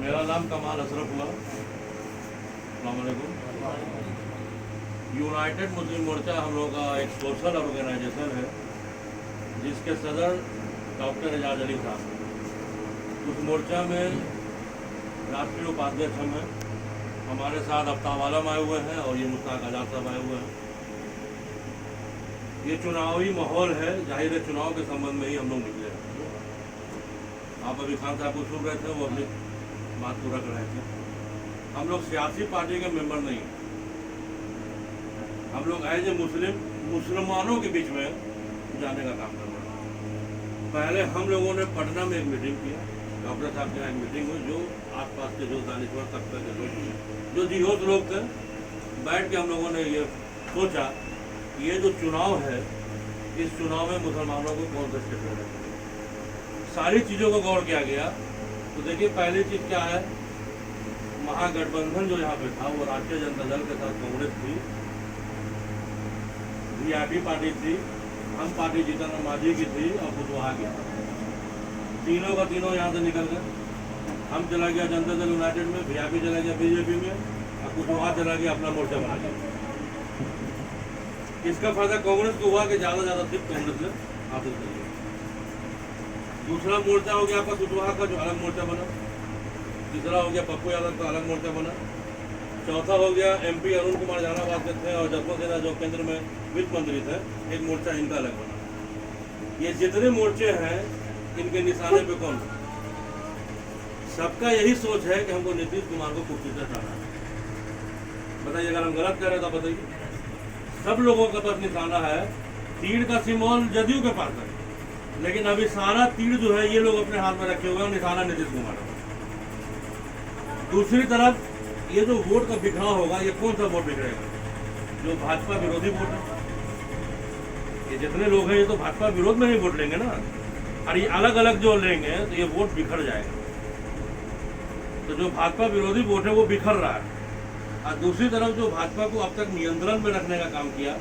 मेरा नाम कमाल अशरफ हुआ। अस्सलाम वालेकुम। यूनाइटेड मुस्लिम मोर्चा हम लोग का एक सोशल ऑर्गेनाइजेशन है जिसके सदर डॉक्टर एजाज अली साहब। उस मोर्चा में राष्ट्रीय उपाध्यक्ष हम हैं। हमारे साथ अफ्ताब आलम आए हुए हैं और ये मुश्ताक आज़ाद साहब आए हुए हैं। ये चुनावी माहौल है, जाहिर है चुनाव के संबंध में ही हम लोग निकले हैं। आप अभी खान साहब को सुन रहे थे, वो अपनी बात पूरा कर रहे थे। हम लोग सियासी पार्टी के मेंबर नहीं, हम लोग एज ए मुसलमानों के बीच में जाने का काम कर रहे हैं। पहले हम लोगों ने पटना में एक मीटिंग किया, डॉक्टर साहब के यहाँ एक मीटिंग हुई, जो आसपास के जो दानिश्वर तबके के लोग, जो जिहोश लोग थे, बैठ के हम लोगों ने ये सोचा कि ये जो चुनाव है, इस चुनाव में मुसलमानों को कौन सा स्टेप लेना चाहिए। सारी चीज़ों को गौर किया गया। तो देखिए, पहली चीज़ क्या है, महागठबंधन जो यहाँ पे था वो राष्ट्रीय जनता दल के साथ कांग्रेस थी, वीआईपी पार्टी थी, हम पार्टी जीतन मांझी की थी और कुशवाहा की। तीनों का तीनों यहाँ से निकल गए। हम चला गया जनता दल यूनाइटेड में, वीआईपी चला गया बीजेपी में और कुशवाहा चला गया अपना मोर्चा बना गया। इसका फायदा कांग्रेस को हुआ कि ज़्यादा सीट कांग्रेस ने हासिल कर लिया। दूसरा मोर्चा हो गया आपका कुशवाहा का, जो अलग मोर्चा बना। तीसरा हो गया पप्पू यादव का अलग मोर्चा बना। चौथा हो गया एमपी अरुण कुमार जहानाबाद के थे और जसवंत सिन्हा जो केंद्र में वित्त मंत्री थे, एक मोर्चा इनका अलग बना। ये जितने मोर्चे हैं, इनके निशाने पे कौन? सबका यही सोच है कि हमको नीतीश कुमार को कुर्सी से हटाना है। बताइए, अगर हम गलत कह रहे हैं तो बताइए। सब लोगों का बस निशाना है, तीर का सिंबल जदयू के पास है, लेकिन अभी सारा तीर जो है ये लोग अपने हाथ में रखे हुए हैं, निशाना नीतीश कुमार है। दूसरी तरफ ये जो वोट का बिखराव होगा, ये कौन सा वोट बिखरेगा? जो भाजपा विरोधी वोट है। ये जितने लोग हैं ये तो भाजपा विरोध में ही वोट लेंगे ना, और ये अलग अलग जो लेंगे तो ये वोट बिखर जाएगा। तो जो भाजपा विरोधी वोट है वो बिखर रहा है। और दूसरी तरफ जो भाजपा को अब तक नियंत्रण में रखने का काम किया,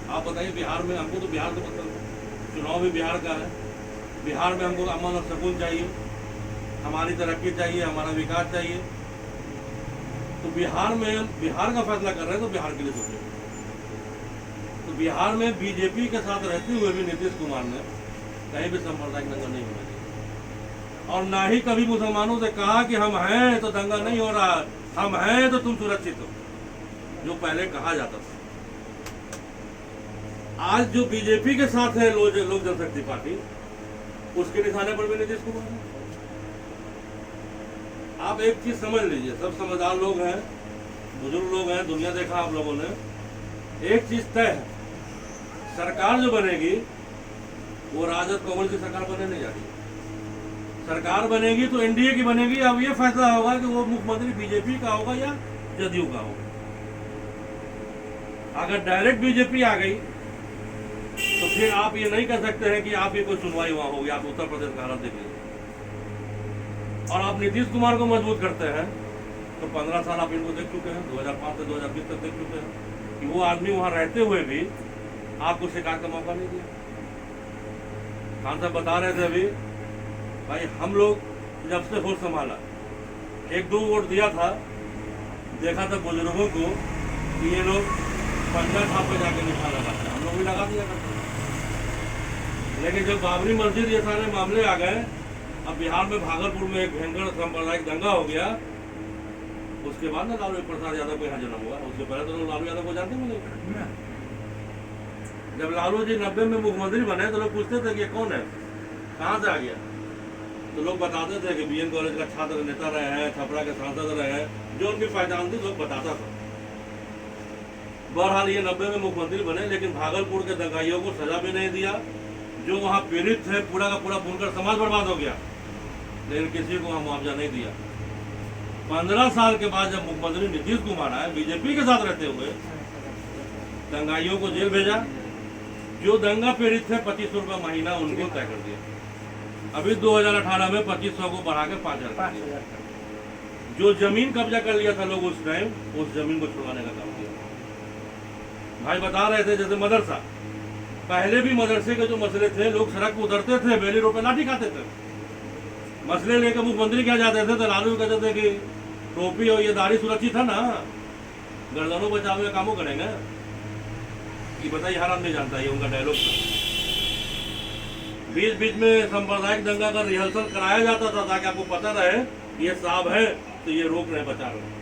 आप बताइए, बिहार में हमको तो बिहार तो पसंद है, चुनाव भी बिहार का है। बिहार में हमको अमन और सुकून चाहिए, हमारी तरक्की चाहिए, हमारा विकास चाहिए। तो बिहार में बिहार का फैसला कर रहे हैं तो बिहार के लिए सोचें। तो बिहार में बीजेपी के साथ रहते हुए भी नीतीश कुमार ने कहीं भी सांप्रदायिक दंगा नहीं होना चाहिए, और ना ही कभी मुसलमानों से कहा कि हम हैं तो दंगा नहीं हो रहा, हम हैं तो तुम सुरक्षित हो, जो पहले कहा जाता था। आज जो बीजेपी के साथ है लोक जनशक्ति पार्टी, उसके निशाने पर भी नीतीश कुमार है। आप एक चीज समझ लीजिए, सब समझदार लोग हैं, बुजुर्ग लोग हैं, दुनिया देखा आप लोगों ने। एक चीज तय है, सरकार जो बनेगी वो राजद कांग्रेस की सरकार बनने नहीं जा रही। सरकार बनेगी तो एनडीए की बनेगी। अब ये फैसला होगा कि वो मुख्यमंत्री बीजेपी का होगा या जदयू का होगा। अगर डायरेक्ट बीजेपी आ गई तो फिर आप ये नहीं कह सकते हैं कि आप ये कोई सुनवाई वहां होगी। आप उत्तर प्रदेश का हालत देख लीजिए। और आप नीतीश कुमार को मजबूत करते हैं तो 15 साल आप इनको देख चुके हैं, 2005 से 2020 तक देख चुके हैं कि वो आदमी वहां रहते हुए भी आपको शिकायत का मौका नहीं दिया। खान साहब बता रहे थे अभी, भाई हम लोग जब से होश संभाला, 1-2 वोट दिया था, देखा था बुजुर्गों को कि ये लोग पंजा छाप पे जाके निशान लगाते हैं, हम लोग भी लगा दिया करते। लेकिन जब बाबरी मस्जिद ये सारे मामले आ गए, अब बिहार में भागलपुर में एक भयंकर सांप्रदायिक दंगा हो गया, उसके बाद ना लालू प्रसाद यादव को यहाँ जन्म हुआ। उसके पहले तो लोग लालू यादव को जानते भी नहीं। जब लालू जी 90 में मुख्यमंत्री बने तो लोग पूछते थे कि ये कौन है, कहाँ से आ गया। तो लोग बताते थे कि बीएन कॉलेज का छात्र नेता रहे हैं, छपरा के सांसद रहे हैं, जो उनकी पहचान थी लोग बताता था। बहरहाल ये 90 में मुख्यमंत्री बने, लेकिन भागलपुर के दंगाइयों को सजा भी नहीं दिया। जो वहाँ पीड़ित थे, पूरा का पूरा बुनकर समाज बर्बाद हो गया, लेकिन किसी को वहाँ मुआवजा नहीं दिया। 15 साल के बाद जब मुख्यमंत्री नीतीश कुमार आए, बीजेपी के साथ रहते हुए, दंगाइयों को जेल भेजा। जो दंगा पीड़ित थे 2500 रुपये महीना उनको तय कर दिया। अभी 2018 में 2500 को बढ़ा के 5000। जो जमीन कब्जा कर लिया था लोग उस टाइम, उस जमीन को छुड़वाने का काम किया। भाई बता रहे थे जैसे मदरसा, पहले भी मदरसे के जो मसले थे, लोग सड़क पर उतरते थे, बेली रोड पे लाठी खाते थे। मसले लेकर मुख्यमंत्री क्या जाते थे तो लालू कहते थे कि टोपी और ये दाढ़ी सुरक्षित है ना, गर्दनों बचाव में कामों करेंगे। कि बताइए, हर आदमी जानता है ये उनका डायलॉग था। बीच बीच में सांप्रदायिक दंगा का रिहर्सल कराया जाता था ताकि आपको पता रहे ये साहब है तो ये रोक रहे, बचा रहे।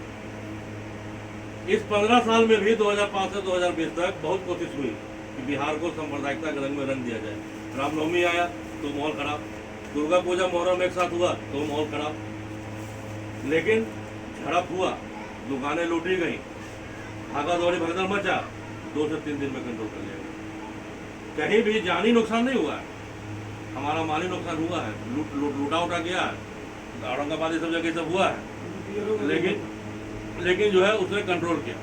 इस 15 साल में भी 2005 से 2020 तक बहुत कोशिश हुई कि बिहार को सांप्रदायिकता के रंग में रंग दिया जाए। रामनवमी आया तो माहौल खराब, दुर्गा पूजा मुहर्रम एक साथ हुआ तो माहौल खराब, लेकिन झड़प हुआ, दुकानें लूटी गई, भागा दौड़ी भगदड़ मचा, 2 से 3 दिन में कंट्रोल कर लिया गया। कहीं भी जानी नुकसान नहीं हुआ है, हमारा माली नुकसान हुआ है, लूटा उठा गया है, औरंगाबाद सब जगह सब हुआ है, लेकिन जो है उसने कंट्रोल किया।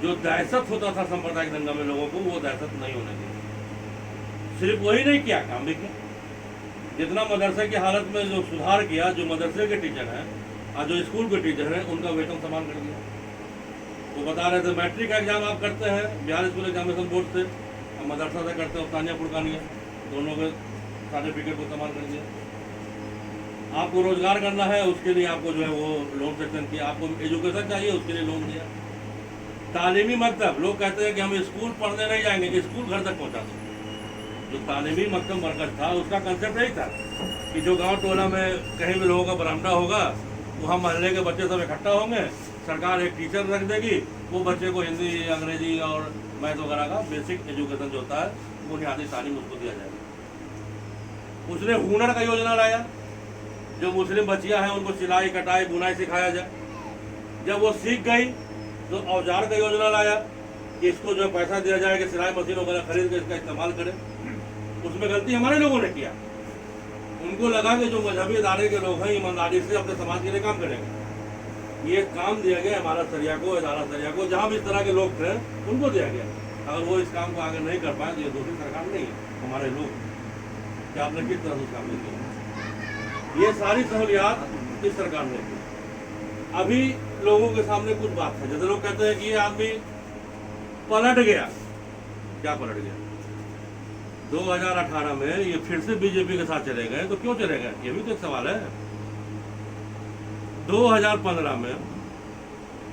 जो दहशत होता था सांप्रदायिक दंगा में लोगों को, वो दहशत नहीं होने दिया। सिर्फ वही नहीं किया, काम भी किया। जितना मदरसे की हालत में जो सुधार किया, जो मदरसे के टीचर हैं और जो स्कूल के टीचर हैं उनका वेतन समान कर दिया। वो बता रहे थे मैट्रिक का एग्जाम आप करते हैं बिहार स्कूल एग्जामिनेशन बोर्ड से, और मदरसा से करते हैं तानिया फुरकानिया, दोनों के सर्टिफिकेट को समान कर दिया। आपको रोजगार करना है उसके लिए आपको जो है वो लोन सेक्शन किया, आपको एजुकेशन चाहिए उसके लिए लोन दिया। तालीमी मकतब, लोग कहते हैं कि हम स्कूल पढ़ने नहीं जाएंगे, स्कूल घर तक पहुंचा दो। जो तालीमी मकतब मरकज था उसका कंसेप्ट यही था कि जो गांव टोला में कहीं भी लोगों का बरामदा होगा वहाँ मोहल्ले के बच्चे सब इकट्ठा होंगे, सरकार एक टीचर रख देगी, वो बच्चे को हिंदी अंग्रेजी और मैथ वगैरह का बेसिक एजुकेशन जो होता है बुनियादी तालीम उसको दिया जाएगा। उसने हुनर का योजना लाया, जो मुस्लिम बच्चियां हैं उनको सिलाई कटाई बुनाई सिखाया जाए। जब वो सीख गई तो औजार का योजना लाया कि इसको जो पैसा दिया जाए कि सिलाई मशीन वगैरह खरीद के इसका इस्तेमाल करें। उसमें गलती हमारे लोगों ने किया, उनको लगा कि जो मजहबी इदारे के लोग हैं ईमानदारी से अपने समाज के लिए काम करेंगे। ये काम दिया गया हमारा सरिया को, इदारा सरिया को, जहाँ भी इस तरह के लोग थे उनको दिया गया। अगर वो इस काम को आगे नहीं कर पाए तो ये दूसरी सरकार नहीं है, हमारे लोग। क्या आपने किस तरह से उस काम नहीं किया? ये सारी सहूलियात इस सरकार ने की। अभी लोगों के सामने कुछ बात है, जैसे लोग कहते हैं कि ये आदमी पलट गया। क्या पलट गया? 2018 में ये फिर से बीजेपी के साथ चले गए, तो क्यों चले गए? ये भी तो एक सवाल है। 2015 में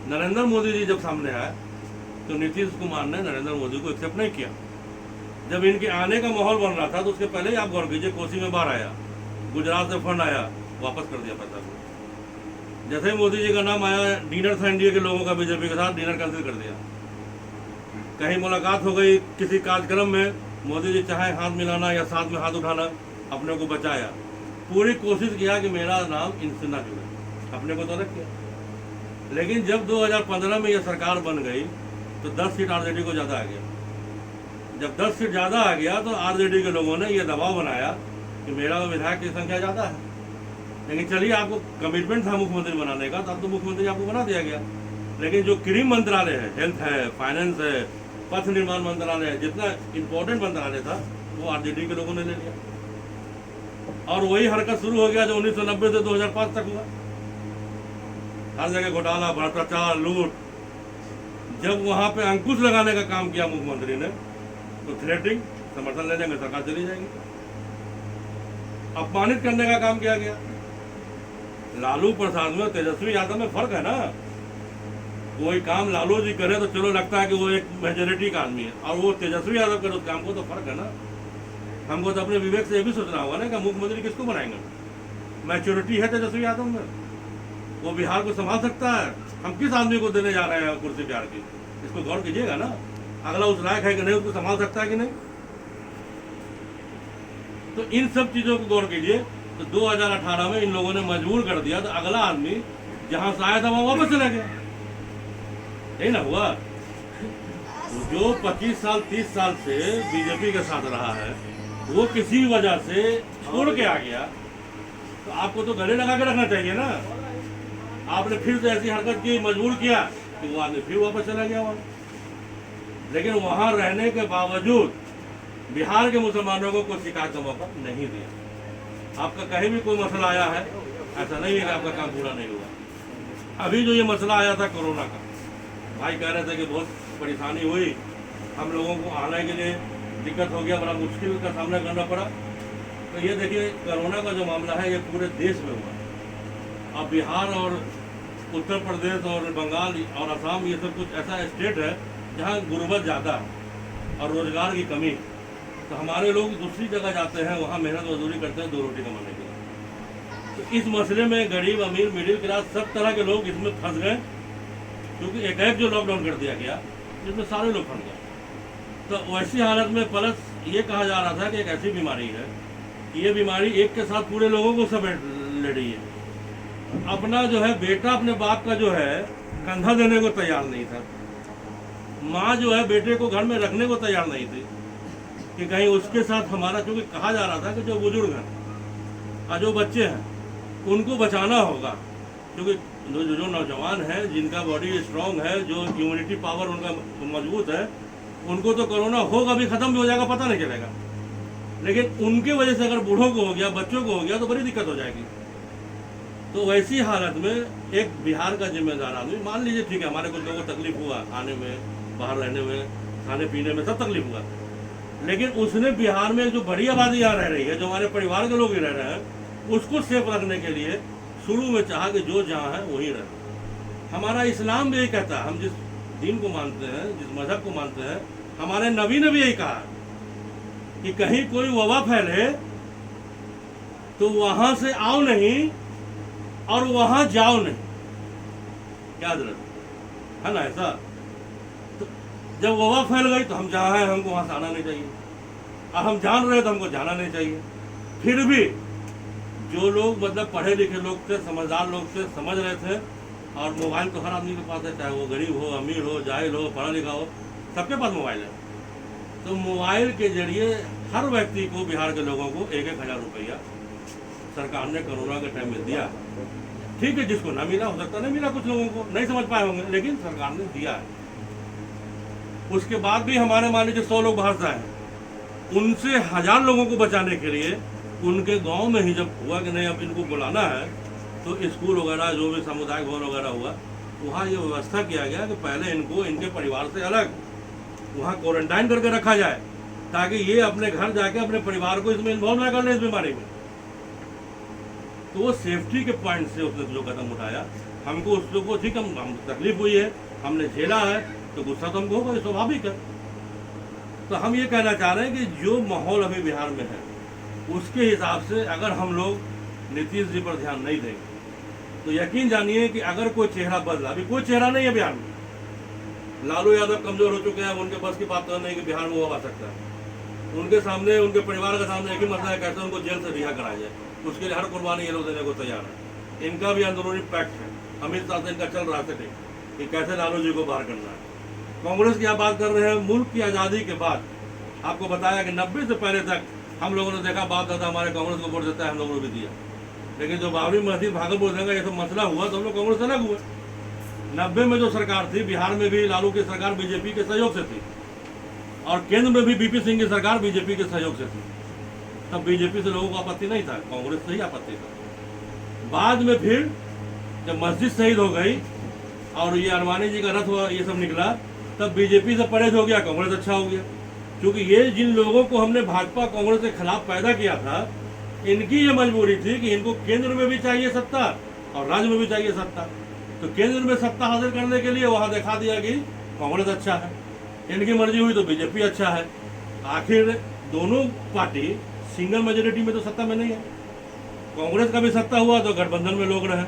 नरेंद्र मोदी जी जब सामने आए तो नीतीश कुमार ने नरेंद्र मोदी को एक्सेप्ट नहीं किया। जब इनके आने का माहौल बन रहा था तो उसके पहले ही आप गौर कीजिए, कोसी में बाढ़ आया, गुजरात से फंड आया, वापस कर दिया पैसा को। जैसे ही मोदी जी का नाम आया, डिनर था एनडीए के लोगों का बीजेपी के साथ, डिनर कैंसिल कर दिया। कहीं मुलाकात हो गई किसी कार्यक्रम में, मोदी जी चाहे हाथ मिलाना या साथ में हाथ उठाना, अपने को बचाया। पूरी कोशिश किया कि मेरा नाम इनसे ना जुड़े, अपने को तो अलग किया। लेकिन जब 2015 में यह सरकार बन गई तो 10 सीट आरजेडी को ज़्यादा आ गया। जब 10 सीट ज़्यादा आ गया तो आरजेडी के लोगों ने यह दबाव बनाया कि मेरा विधायक की संख्या ज़्यादा है। लेकिन चलिए, आपको कमिटमेंट था मुख्यमंत्री बनाने का, तो अब तो मुख्यमंत्री आपको बना दिया गया। लेकिन जो क्रीम मंत्रालय है, हेल्थ है, फाइनेंस है, पथ निर्माण मंत्रालय है, जितना इंपॉर्टेंट मंत्रालय था वो आरजेडी के लोगों ने ले लिया। और वही हरकत शुरू हो गया जो 1990 से 2005 तक हुआ। हर जगह घोटाला, भ्रष्टाचार, लूट। जब वहां पे अंकुश लगाने का काम किया मुख्यमंत्री ने तो थ्रेटिंग, समर्थन ले जाएंगे, सरकार चली जाएगी। अपमानित करने का काम किया गया। लालू प्रसाद में तेजस्वी यादव में फर्क है ना। कोई काम लालू जी करे तो चलो लगता है कि वो एक मेजोरिटी का आदमी है, और वो तेजस्वी यादव करे उस काम को, तो फर्क है ना। हमको तो अपने विवेक से ये भी सोचना होगा ना कि मुख्यमंत्री किसको बनाएंगे। मैच्योरिटी है तेजस्वी यादव में, वो बिहार को संभाल सकता है। हम किस आदमी को देने जा रहे हैं कुर्सी बिहार की, इसको गौर कीजिएगा ना। अगला उस लायक है कि नहीं, उसको संभाल सकता है कि नहीं। तो इन सब चीजों को गौर कीजिए। तो 2018 में इन लोगों ने मजबूर कर दिया, तो अगला आदमी जहां से आया था वहां वापस चला गया। यही ना हुआ। जो 25 साल 30 साल से बीजेपी के साथ रहा है, वो किसी वजह से छोड़ के आ गया, तो आपको तो गले लगा के रखना चाहिए ना। आपने फिर से ऐसी हरकत की, मजबूर किया कि वो आदमी फिर वापस चला गया वहां। लेकिन वहां रहने के बावजूद बिहार के मुसलमानों को कोई शिकायत का मौका नहीं दिया। आपका कहीं भी कोई मसला आया है, ऐसा नहीं है कि आपका काम पूरा नहीं हुआ। अभी जो ये मसला आया था कोरोना का, भाई कह रहे थे कि बहुत परेशानी हुई, हम लोगों को आने के लिए दिक्कत हो गया, बड़ा मुश्किल का सामना करना पड़ा। तो ये देखिए कोरोना का जो मामला है ये पूरे देश में हुआ। अब बिहार और उत्तर प्रदेश और बंगाल और असम ये सब कुछ ऐसा स्टेट है जहाँ गुर्बत ज़्यादा है और रोज़गार की कमी। तो हमारे लोग दूसरी जगह जाते हैं, वहाँ मेहनत मजदूरी करते हैं 2 रोटी कमाने के लिए। तो इस मसले में गरीब अमीर मिडिल क्लास सब तरह के लोग इसमें फंस गए, क्योंकि एक जो लॉकडाउन कर दिया गया जिसमें सारे लोग फंस गए। तो वैसी हालत में प्लस ये कहा जा रहा था कि एक ऐसी बीमारी है कि ये बीमारी एक के साथ पूरे लोगों को समेट ले रही है। अपना जो है बेटा अपने बाप का जो है कंधा देने को तैयार नहीं था, माँ जो है बेटे को घर में रखने को तैयार नहीं थी कि कहीं उसके साथ हमारा, क्योंकि कहा जा रहा था कि जो बुजुर्ग हैं और जो बच्चे हैं उनको बचाना होगा, क्योंकि जो नौजवान हैं जिनका बॉडी स्ट्रांग है, जो इम्यूनिटी पावर उनका मजबूत है, उनको तो कोरोना होगा भी, ख़त्म भी हो जाएगा, पता नहीं चलेगा। लेकिन उनके वजह से अगर बूढ़ों को हो गया, बच्चों को हो गया तो बड़ी दिक्कत हो जाएगी। तो वैसी हालत में एक बिहार का जिम्मेदार आदमी, मान लीजिए ठीक है हमारे कुछ लोगों को तकलीफ हुआ आने में, बाहर रहने में, खाने पीने में, सब तकलीफ हुआ, लेकिन उसने बिहार में जो बड़ी आबादी यहाँ रह रही है, जो हमारे परिवार के लोग ही रह रहे हैं, उसको सेफ रखने के लिए शुरू में चाहा कि जो जहाँ है वहीं रहे। हमारा इस्लाम भी यही कहता है, हम जिस दीन को मानते हैं, जिस मजहब को मानते हैं, हमारे नबी ने भी यही कहा कि कहीं कोई वबा फैले तो वहां से आओ नहीं और वहां जाओ नहीं। क्या जरूरत है ना ऐसा? तो जब वबा फैल गई तो हम जहाँ हैं हमको वहां से आना नहीं चाहिए, और हम जान रहे तो हमको जाना नहीं चाहिए। फिर भी जो लोग मतलब पढ़े लिखे लोग थे, समझदार लोग थे, समझ रहे थे, और मोबाइल तो हर आदमी के पास है, चाहे वो गरीब हो, अमीर हो, जाहिल हो, पढ़ा लिखा हो, सबके पास मोबाइल है। तो मोबाइल के जरिए हर व्यक्ति को, बिहार के लोगों को 1,000 रुपया सरकार ने कोरोना के टाइम में दिया। ठीक है, जिसको ना मिला हो सकता नहीं मिला, कुछ लोगों को नहीं समझ पाए होंगे, लेकिन सरकार ने दिया है। उसके बाद भी हमारे मान लीजिए 100 लोग बाहर से आए, उनसे 1000 लोगों को बचाने के लिए उनके गांव में ही जब हुआ कि नहीं अब इनको बुलाना है, तो स्कूल वगैरह जो भी सामुदायिक भवन वगैरह हुआ, वहाँ ये व्यवस्था किया गया कि पहले इनको इनके परिवार से अलग वहाँ क्वारंटाइन करके रखा जाए, ताकि ये अपने घर जाके अपने परिवार को इसमें इन्वॉल्व ना कर ले इस बीमारी में। तो वो सेफ्टी के पॉइंट से उसने जो कदम उठाया, हमको उसको ठीक, हम तकलीफ हुई है, हमने झेला है, तो गुस्सा तो हमको होगा, स्वाभाविक है। तो हम ये कहना चाह रहे हैं कि जो माहौल अभी बिहार में है उसके हिसाब से अगर हम लोग नीतीश जी पर ध्यान नहीं देंगे तो यकीन जानिए कि अगर कोई चेहरा बदला, अभी कोई चेहरा नहीं है बिहार में, लालू यादव कमजोर हो चुके हैं, उनके बस की बात तो नहीं कि बिहार में वो आ सकता है। उनके सामने, उनके परिवार के सामने एक ही मसला है, कैसे उनको जेल से रिहा कराया जाए, उसके लिए हर कुर्बानी ये लोग देने को तैयार है। इनका भी अंदरूनी पैक्ट है, अमित शाह से इनका चल रहा है कि कैसे लालू जी को बाहर करना है। कांग्रेस की आप बात कर रहे हैं, मुल्क की आज़ादी के बाद आपको बताया कि 90 से पहले तक हम लोगों ने देखा, बाप दादा हमारे कांग्रेस को वोट देता है, हम लोगों ने भी दिया। लेकिन जो बाबरी मस्जिद भागलपुर देंगे ये सब मसला हुआ तो हम लोग कांग्रेस से अलग हुए। 90 में जो सरकार थी, बिहार में भी लालू की सरकार बीजेपी के सहयोग से थी, और केंद्र में भी बीपी सिंह की सरकार बीजेपी के सहयोग से थी। तब बीजेपी से लोगों को आपत्ति नहीं था, कांग्रेस से ही आपत्ति था। बाद में फिर जब मस्जिद शहीद हो गई और ये अरमानी जी का रथ हुआ, ये सब निकला, तब बीजेपी से परहेज हो गया, कांग्रेस अच्छा हो गया। क्योंकि ये जिन लोगों को हमने भाजपा कांग्रेस के खिलाफ पैदा किया था, इनकी ये मजबूरी थी कि इनको केंद्र में भी चाहिए सत्ता और राज्य में भी चाहिए सत्ता। तो केंद्र में सत्ता हासिल करने के लिए वहाँ दिखा दिया कि कांग्रेस अच्छा है, इनकी मर्जी हुई तो बीजेपी अच्छा है। आखिर दोनों पार्टी सिंगल मेजोरिटी में तो सत्ता में नहीं है। कांग्रेस का भी सत्ता हुआ तो गठबंधन में लोग रहे,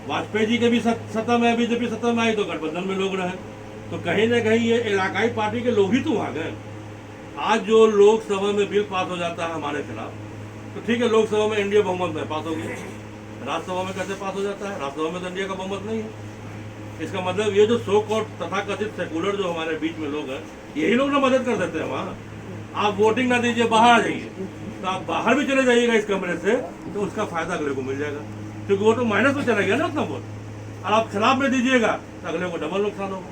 वाजपेयी जी के भी सत्ता में, बीजेपी सत्ता में आई तो गठबंधन में लोग रहे। तो कहीं ना कहीं ये इलाकाई पार्टी के लोग ही तो वहाँ गए। आज जो लोकसभा में बिल पास हो जाता है हमारे खिलाफ, तो ठीक है, लोकसभा में एनडीए बहुमत में पास हो गया, राज्यसभा में कैसे पास हो जाता है? राज्यसभा में तो एनडीए का बहुमत नहीं है। इसका मतलब ये जो सो कॉल्ड तथाकथित सेकुलर जो हमारे बीच में लोग हैं, यही लोग ना मदद कर देते हैं वहाँ। आप वोटिंग ना दीजिए, बाहर आ जाइए, तो आप बाहर भी चले जाइएगा इस कमरे से, तो उसका फायदा अगले को मिल जाएगा, क्योंकि वो तो माइनस में चला गया ना उतना वोट। और आप खिलाफ में दीजिएगा तो अगले को डबल नुकसान होगा।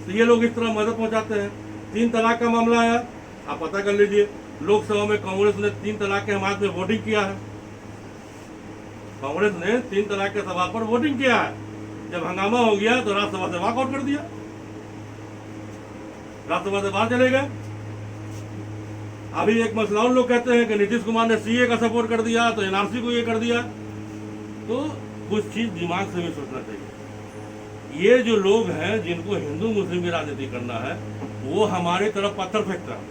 तो ये लोग इस तरह मदद पहुंचाते हैं। 3 तलाक का मामला आया, आप पता कर लीजिए, लोकसभा में कांग्रेस ने 3 तलाक के हमारे में वोटिंग किया है। कांग्रेस ने 3 तलाक के सवाल पर वोटिंग किया है। जब हंगामा हो गया तो राज्यसभा से वॉकआउट कर दिया, राज्यसभा से बाहर चले गए। अभी एक मसला और लोग कहते हैं कि नीतीश कुमार ने सीए का सपोर्ट कर दिया तो एनआरसी को ये कर दिया। तो कुछ चीज दिमाग से भी सोचना चाहिए। ये जो लोग हैं जिनको हिंदू मुस्लिम की राजनीति करना है, वो हमारी तरफ पत्थर फेंकता है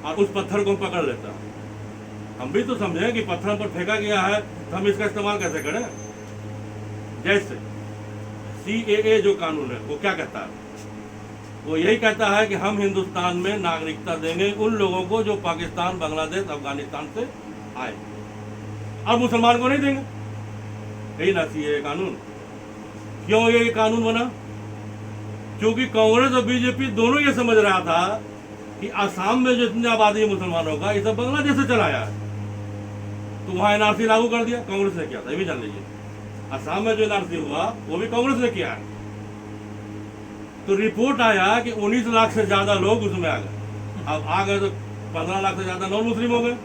और उस पत्थर को हम पकड़ लेता है। हम भी तो समझें कि पत्थर पर फेंका गया है तो हम इसका इस्तेमाल कैसे करें। जैसे CAA जो कानून है वो क्या कहता है? वो यही कहता है कि हम हिंदुस्तान में नागरिकता देंगे उन लोगों को जो पाकिस्तान, बांग्लादेश, अफगानिस्तान से आए, और मुसलमान को नहीं देंगे। यही ना CAA कानून। क्यों ये कानून बना? क्योंकि कांग्रेस और बीजेपी दोनों ये समझ रहा था कि आसाम में जो इतनी आबादी है मुसलमानों का, ये सब बांग्लादेश से चलाया है, तो वहां NRC लागू कर दिया। कांग्रेस ने किया था, ये भी जान लीजिए। आसाम में जो NRC हुआ वो भी कांग्रेस ने किया है। तो रिपोर्ट आया कि 19 लाख से ज्यादा लोग उसमें आ गए। अब आ गए तो 15 लाख से ज्यादा नॉन मुस्लिम हो गए।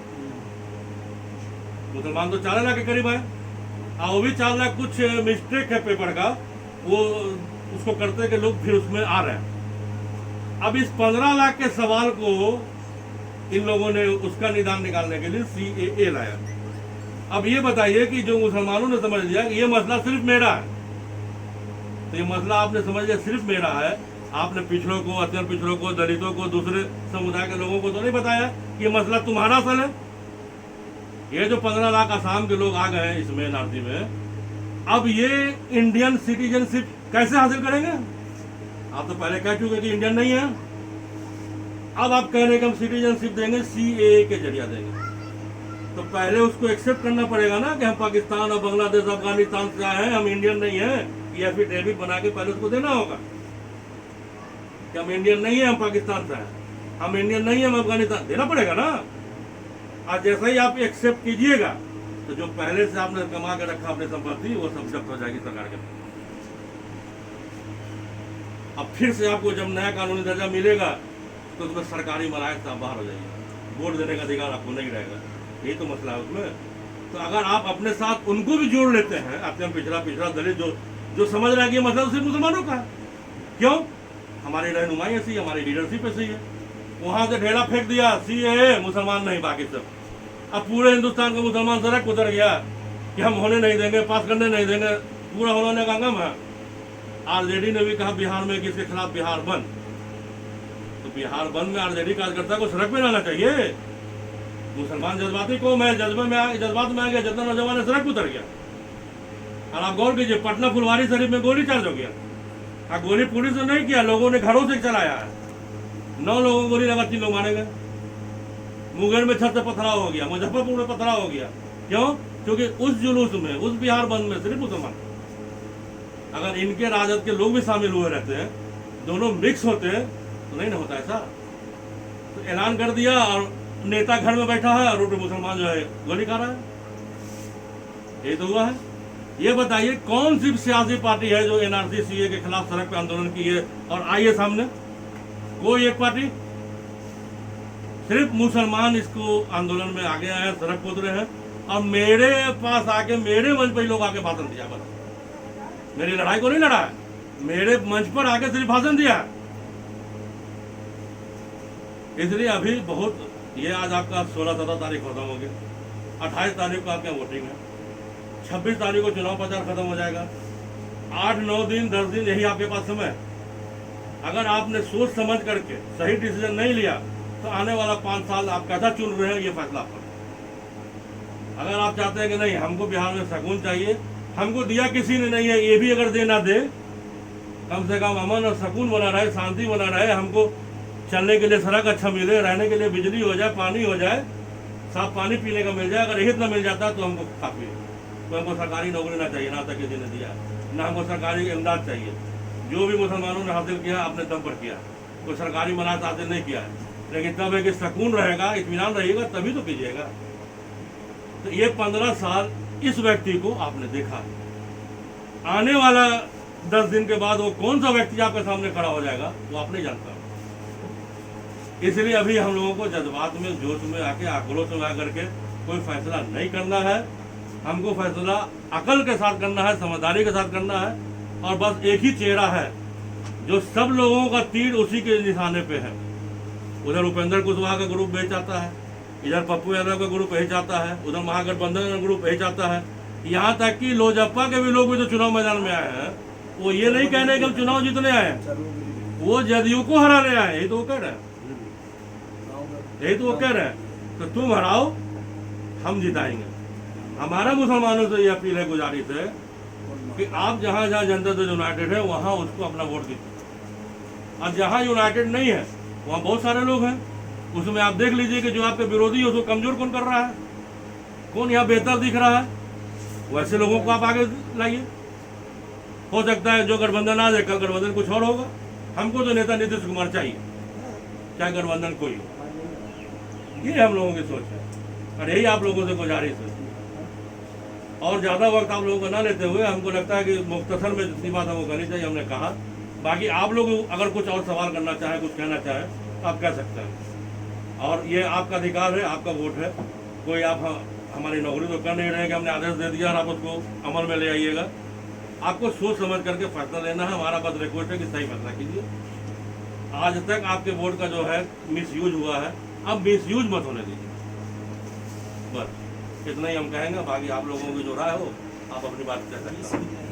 मुसलमान तो 4 लाख के करीब आए, और वो भी 4 लाख कुछ मिस्टेक है पेपर का, वो उसको करते के लोग फिर उसमें आ रहे हैं। अब इस 15 लाख के सवाल को इन लोगों ने उसका निदान निकालने के लिए CAA लाया। अब ये बताइए कि जो मुसलमानों ने समझ लिया कि ये मसला सिर्फ मेरा है, तो ये मसला आपने समझ लिया सिर्फ मेरा है। आपने पिछड़ों को, अत्यंत पिछड़ों को, दलितों को, दूसरे समुदाय के लोगों को तो नहीं बताया कि ये मसला तुम्हारा असल है। ये जो 15 लाख आसाम के लोग आ गए हैं इसमें NRC में, अब ये इंडियन सिटीजनशिप कैसे हासिल करेंगे? आप तो पहले कह चुके कि इंडियन नहीं है। अब आप कह रहे हैं कि हम सिटीजनशिप देंगे, CAA के जरिए देंगे। तो पहले उसको एक्सेप्ट करना पड़ेगा ना कि हम पाकिस्तान और बांग्लादेश, अफगानिस्तान से आए हैं, हम इंडियन नहीं है। ये एफिडेविट बना के पहले उसको देना होगा कि हम इंडियन नहीं है, हम पाकिस्तान से हैं, हम इंडियन नहीं है, हम अफगानिस्तान, देना पड़ेगा ना। आज जैसा ही आप एक्सेप्ट कीजिएगा तो जो पहले से आपने कमा के रखा अपनी संपत्ति, वो सब जब्त हो जाएगी सरकार के। अब फिर से आपको जब नया कानूनी दर्जा मिलेगा तो उसमें सरकारी मलायक से आप बाहर हो जाइए, वोट देने का अधिकार आपको नहीं रहेगा। यही तो मसला है उसमें। तो अगर आप अपने साथ उनको भी जोड़ लेते हैं, अत्यंत पिछड़ा दलित जो समझ रहा है कि मतलब सिर्फ मुसलमानों का है। क्यों? हमारी रहनुमाई ऐसी है, हमारी लीडरशिप ऐसी है। वहां से ढेला फेंक दिया CAA, मुसलमान नहीं बाकी सब। अब पूरे हिंदुस्तान का मुसलमान सड़क उतर गया कि हम होने नहीं देंगे, पास करने नहीं देंगे, पूरा होने का गम है। RJD ने भी कहा बिहार में कि इसके खिलाफ बिहार बंद। तो बिहार बंद में RJD कार्यकर्ता को सड़क पे लाना चाहिए। मुसलमान जज्बाती कौम है, जज्बात में आ गया, जितना नौजवान है सड़क उतर गया। और आप गौर कीजिए, पटना फुलवारी शरीफ में गोली चार्ज हो गया। गोली पुलिस ने नहीं किया, लोगों ने घरों से चलाया है। 9 लोगों को गोली लगा, 3 लोग मारे गए। मुंगेर में छत से पथराव हो गया, मुजफ्फरपुर में पथराव हो गया। क्यों? क्योंकि उस जुलूस में, उस बिहार बंद में सिर्फ मुसलमान। अगर इनके राजद के लोग भी शामिल हुए रहते हैं, दोनों मिक्स होते हैं, तो नहीं ना होता ऐसा। तो ऐलान कर दिया और नेता घर में बैठा है और उल्टे मुसलमान जो है गोली खा रहा है। यही तो हुआ है। ये बताइए कौन सी सियासी पार्टी है जो NRC CAA के खिलाफ सड़क पे आंदोलन की है और आई है सामने? कोई एक पार्टी? सिर्फ मुसलमान इसको आंदोलन में आगे आए हैं, सड़क पे उतरे हैं। और मेरे पास आके, मेरे मंच पर लोग आके भाषण दिया। बस मेरी लड़ाई को नहीं लड़ा है, मेरे मंच पर आके सिर्फ भाषण दिया। इसलिए अभी बहुत, ये आज आपका 16-17 तारीख खत्म हो गया, 28 तारीख को आपके वोटिंग है, 26 तारीख को चुनाव प्रचार खत्म हो जाएगा। 8-9 दिन 10 दिन यही आपके पास समय है। अगर आपने सोच समझ करके सही डिसीजन नहीं लिया तो आने वाला 5 साल आप कैसा चुन रहे हैं ये फैसला आप करें। अगर आप चाहते हैं कि नहीं हमको बिहार में सुकून चाहिए, हमको दिया किसी ने नहीं है, ये भी अगर दे ना दे, कम से कम अमन और सुकून बना रहे, शांति बना रहे, हमको चलने के लिए सड़क अच्छा मिले, रहने के लिए बिजली हो जाए, पानी हो जाए, साफ पानी पीने का मिल जाए, अगर यही इतना मिल जाता तो हमको काफी है। तो हमको सरकारी नौकरी ना चाहिए, ना तक किसी ने दिया, ना हमको सरकारी इमदाद चाहिए। जो भी मुसलमानों ने हासिल किया अपने दम पर किया, कोई सरकारी मनात हासिल नहीं किया है। लेकिन तब है कि सुकून रहेगा, इत्मीनान रहेगा, तभी तो कीजिएगा। तो ये 15 साल इस व्यक्ति को आपने देखा। आने वाला 10 दिन के बाद वो कौन सा व्यक्ति आपके सामने खड़ा हो जाएगा वो आप नहीं जानता। इसलिए अभी हम लोगों को जज्बात में, जोश में आके, आक्रोश में आकर के कोई फैसला नहीं करना है। हमको फैसला अकल के साथ करना है, समझदारी के साथ करना है। और बस एक ही चेहरा है जो सब लोगों का तीर उसी के निशाने पे है, उधर उपेंद्र कुशवाहा का ग्रुप भेज आता है, इधर पप्पू यादव का ग्रुप भेज आता है, उधर महागठबंधन का ग्रुप भेज आता है। यहाँ तक कि लोजप्पा के भी लोग भी जो चुनाव मैदान में आए हैं वो ये नहीं कहने कि हम चुनाव जीतने आए हैं, वो जदयू को हराने आए, यही तो वो कह रहे हैं, यही तो वो कह रहे हैं। तो तुम हराओ, हम जिताएंगे। हमारा मुसलमानों से ये अपील है, गुजारिश है कि आप जहाँ जहाँ जनता दल यूनाइटेड है वहाँ उसको अपना वोट दीजिए, और जहाँ यूनाइटेड नहीं है वहाँ बहुत सारे लोग हैं, उसमें आप देख लीजिए कि जो आपके विरोधी है उसको कमजोर कौन कर रहा है, कौन यहाँ बेहतर दिख रहा है, वैसे लोगों को आप आगे लाइए। हो सकता है जो गठबंधन आ जाए, कल गठबंधन कुछ और होगा। हमको तो नेता नीतीश कुमार चाहिए, चाहे गठबंधन कोई हो। ये हम लोगों की सोच है, और यही आप लोगों से गुजारिश है। और ज़्यादा वक्त आप लोगों को ना लेते हुए, हमको लगता है कि मुख्तसर में जितनी बात हमको करनी चाहिए हमने कहा। बाकी आप लोग अगर कुछ और सवाल करना चाहें, कुछ कहना चाहें तो आप कह सकते हैं, और ये आपका अधिकार है, आपका वोट है। कोई आप हमारी नौकरी तो कर नहीं रहे कि हमने आदेश दे दिया और आप उसको अमल में ले आइएगा। आपको सोच समझ करके फैसला लेना है। हमारा बस रिक्वेस्ट है कि सही फैसला कीजिए। आज तक आपके वोट का जो है मिसयूज हुआ है, अब मिसयूज मत होने दीजिए। बस इतना ही हम कहेंगे। बाकी आप लोगों की जो राय हो आप अपनी बात कह सकते हैं।